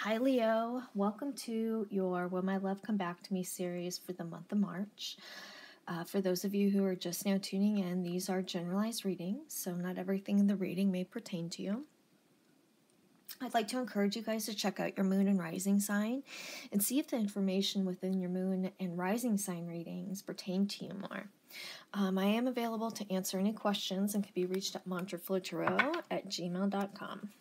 Hi Leo, welcome to your Will My Love Come Back to Me series for the month of March. For those of you who are just now tuning in, these are generalized readings, so not everything in the reading may pertain to you. I'd like to encourage you guys to check out your moon and rising sign and see if the information within your moon and rising sign readings pertain to you more. I am available to answer any questions and can be reached at mantraflowtarot@gmail.com.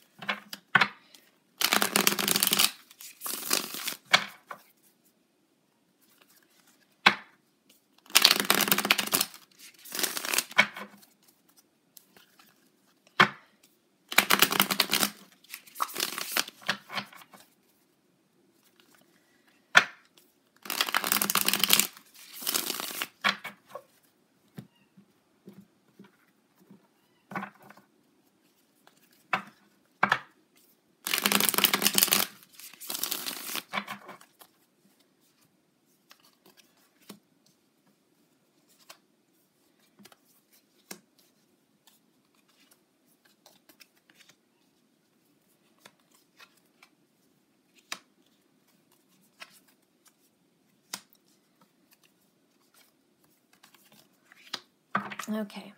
Okay,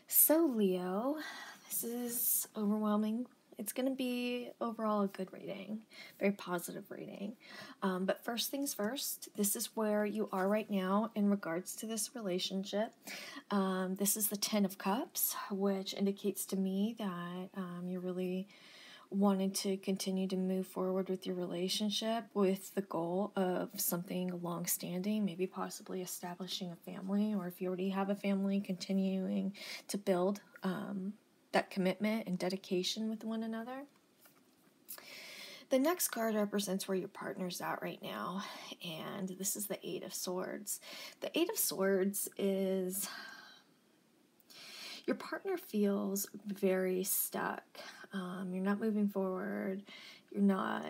so Leo, this is overwhelming. It's going to be overall a good reading, very positive reading. But first things first, this is where you are right now in regards to this relationship. This is the Ten of Cups, which indicates to me that you're really wanted to continue to move forward with your relationship with the goal of something long-standing, maybe possibly establishing a family, or if you already have a family, continuing to build that commitment and dedication with one another. The next card represents where your partner's at right now, and this is the Eight of Swords. The Eight of Swords is your partner feels very stuck. You're not moving forward. You're not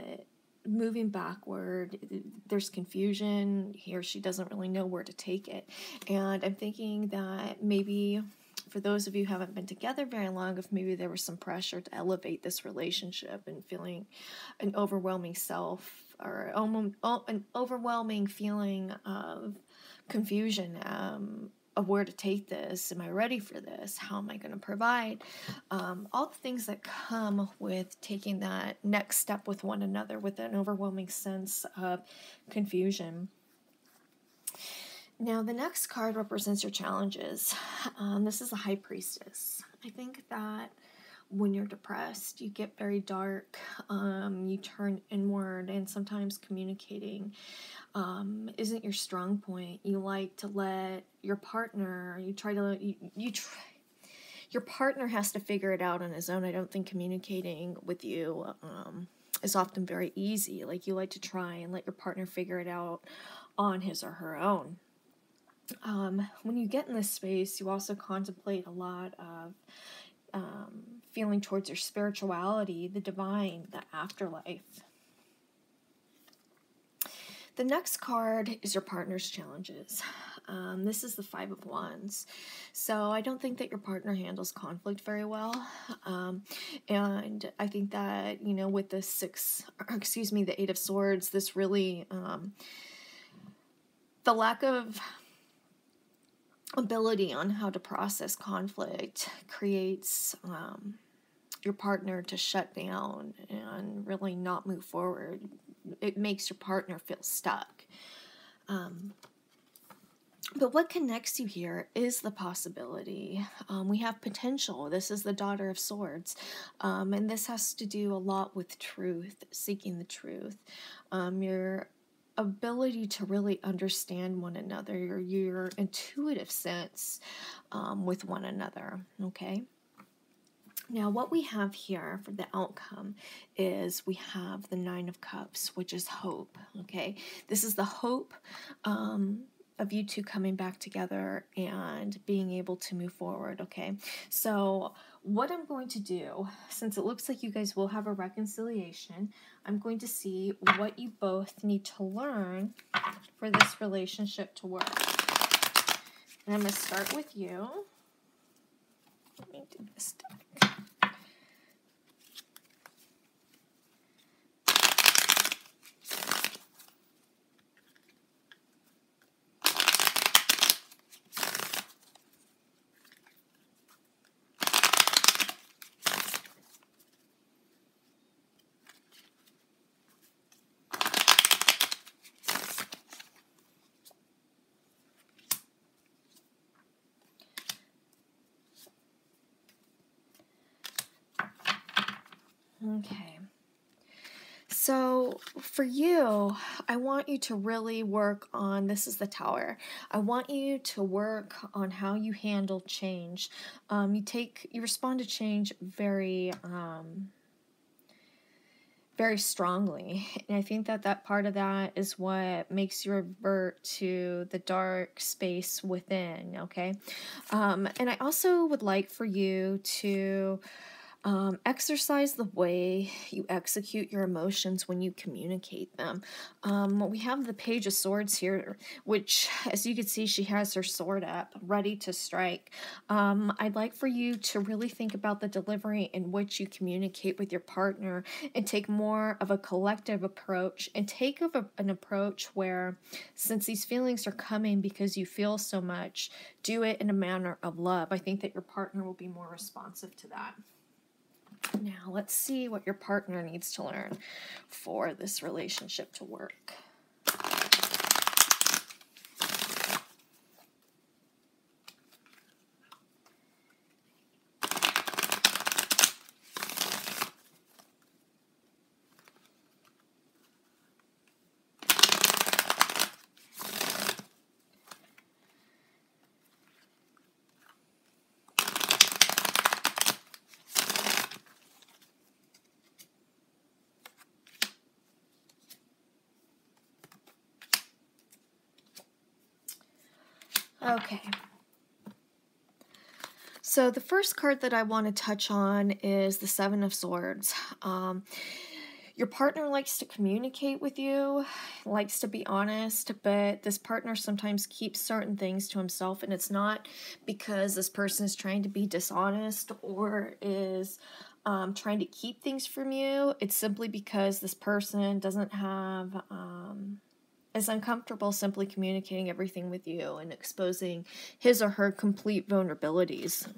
moving backward. There's confusion. He or she doesn't really know where to take it. And I'm thinking that maybe for those of you who haven't been together very long, if maybe there was some pressure to elevate this relationship and feeling an overwhelming or an overwhelming feeling of confusion, of where to take this. Am I ready for this? How am I going to provide? All the things that come with taking that next step with one another with an overwhelming sense of confusion. Now, the next card represents your challenges. This is the High Priestess. I think that when you're depressed, you get very dark, you turn inward, and sometimes communicating isn't your strong point. You like to let your partner, your partner has to figure it out on his own. I don't think communicating with you is often very easy. Like, you like to try and let your partner figure it out on his or her own. When you get in this space, you also contemplate a lot of feeling towards your spirituality, the divine, the afterlife. The next card is your partner's challenges. This is the Five of Wands. So I don't think that your partner handles conflict very well. And I think that, with the the Eight of Swords, this really, the lack of ability on how to process conflict creates your partner to shut down and really not move forward. It makes your partner feel stuck. But what connects you here is the possibility. We have potential. This is the Daughter of Swords. And this has to do a lot with truth, seeking the truth. Your ability to really understand one another, your intuitive sense with one another, okay? Now, what we have here for the outcome is we have the Nine of Cups, which is hope, okay? This is the hope of you two coming back together and being able to move forward, okay? So what I'm going to do, since it looks like you guys will have a reconciliation, I'm going to see what you both need to learn for this relationship to work. And I'm going to start with you. Let me do this deck. Okay. So for you, I want you to really work on, this is the Tower. I want you to work on how you handle change. You respond to change very strongly. And I think that part of that is what makes you revert to the dark space within, okay? And I also would like for you to exercise the way you execute your emotions when you communicate them. We have the Page of Swords here, which, as you can see, she has her sword up, ready to strike. I'd like for you to really think about the delivery in which you communicate with your partner and take more of a collective approach and take an approach where, since these feelings are coming because you feel so much, do it in a manner of love. I think that your partner will be more responsive to that. Now, let's see what your partner needs to learn for this relationship to work. Okay. So the first card that I want to touch on is the Seven of Swords. Your partner likes to communicate with you, likes to be honest, but this partner sometimes keeps certain things to himself, and it's not because this person is trying to be dishonest or is trying to keep things from you. It's simply because this person doesn't have... is uncomfortable simply communicating everything with you and exposing his or her complete vulnerabilities.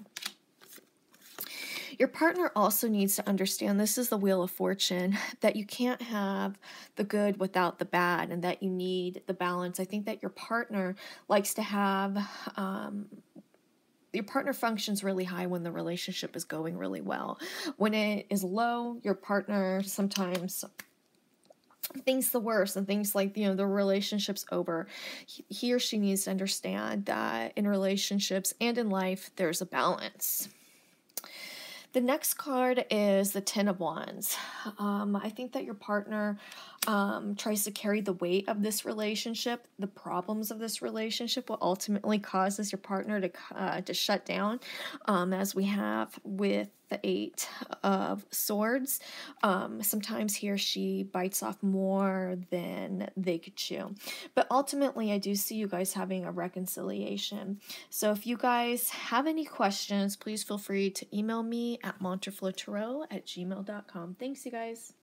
Your partner also needs to understand, this is the Wheel of Fortune, that you can't have the good without the bad and that you need the balance. I think that your partner likes to have... your partner functions really high when the relationship is going really well. When it is low, your partner sometimes thinks the worst and thinks like, the relationship's over. He or she needs to understand that in relationships and in life, there's a balance. The next card is the Ten of Wands. I think that your partner tries to carry the weight of this relationship. The problems of this relationship will ultimately causes your partner to shut down, as we have with the Eight of Swords. Sometimes he or she bites off more than they could chew. But ultimately, I do see you guys having a reconciliation. So if you guys have any questions, please feel free to email me at montreflotarot@gmail.com. Thanks, you guys.